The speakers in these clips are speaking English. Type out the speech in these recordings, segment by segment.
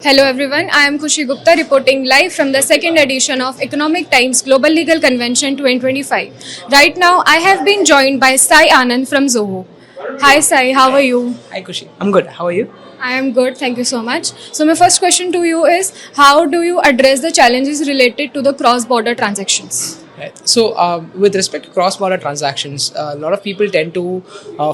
Hello everyone, I am Khushi Gupta reporting live from the second edition of Economic Times Global Legal Convention 2025. Right now, I have been joined by Sai Anand from Zoho. Hi Sai, how are you? Hi Kushi, I'm good. How are you? I am good, thank you so much. So my first question to you is, how do you address the challenges related to the cross-border transactions? Right. So, with respect to cross-border transactions, a lot of people tend to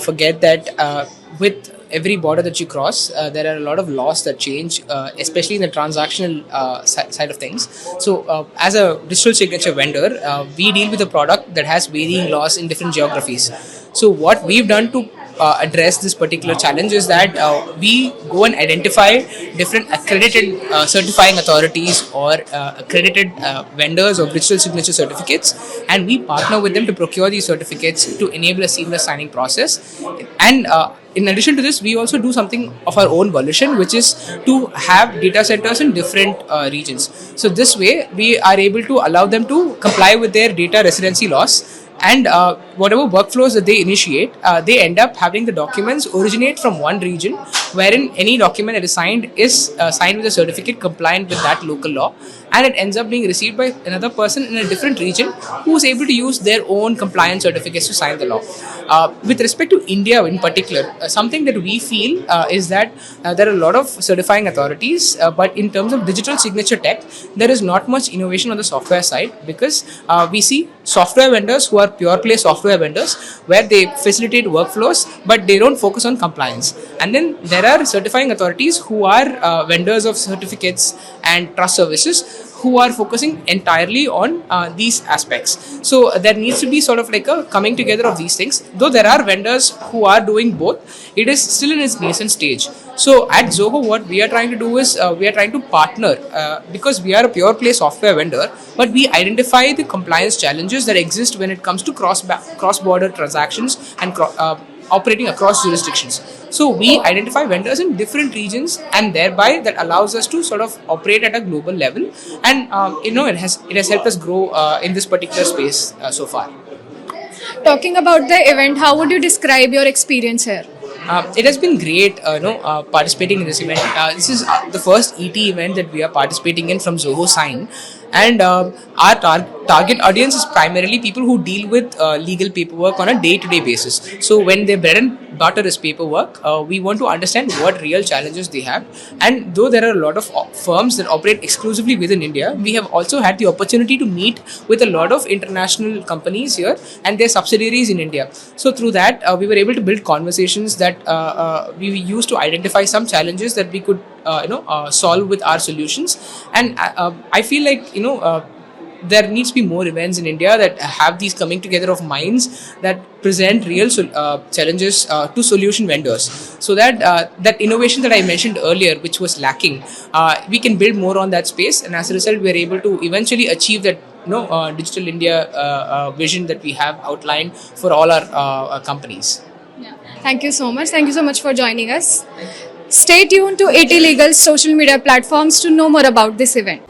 forget that with every border that you cross, there are a lot of laws that change, especially in the transactional side of things. So, as a digital signature vendor, we deal with a product that has varying laws in different geographies. So, what we've done to address this particular challenge is that we go and identify different accredited certifying authorities or accredited vendors of digital signature certificates, and we partner with them to procure these certificates to enable a seamless signing process. And in addition to this, we also do something of our own volition, which is to have data centers in different regions. So this way, we are able to allow them to comply with their data residency laws, and whatever workflows that they initiate, they end up having the documents originate from one region, wherein any document that is signed with a certificate compliant with that local law, and it ends up being received by another person in a different region who is able to use their own compliance certificates to sign the law. With respect to India in particular, something that we feel is that there are a lot of certifying authorities, but in terms of digital signature tech, there is not much innovation on the software side, because we see software vendors who are pure play software vendors where they facilitate workflows but they don't focus on compliance. And then there are certifying authorities who are vendors of certificates and trust services who are focusing entirely on these aspects. So there needs to be sort of like a coming together of these things. Though there are vendors who are doing both, it is still in its nascent stage. So at Zoho, what we are trying to do is we are trying to partner, because we are a pure play software vendor, but we identify the compliance challenges that exist when it comes to cross-border transactions and operating across jurisdictions. So we identify vendors in different regions, and thereby that allows us to sort of operate at a global level. And it has helped us grow in this particular space so far. Talking about the event, how would you describe your experience here? It has been great, participating in this event. This is the first ET event that we are participating in from Zoho Sign, and our target audience is primarily people who deal with legal paperwork on a day-to-day basis. So when their bread and butter is paperwork, we want to understand what real challenges they have. And though there are a lot of firms that operate exclusively within India, we have also had the opportunity to meet with a lot of international companies here and their subsidiaries in India. So through that, we were able to build conversations that we used to identify some challenges that we could solve with our solutions. And I feel like there needs to be more events in India that have these coming together of minds that present real challenges to solution vendors, so that that innovation that I mentioned earlier, which was lacking, we can build more on that space, and as a result, we are able to eventually achieve that digital India vision that we have outlined for all our companies. Yeah. Thank you so much. Thank you so much for joining us. Stay tuned to AT Legal's social media platforms to know more about this event.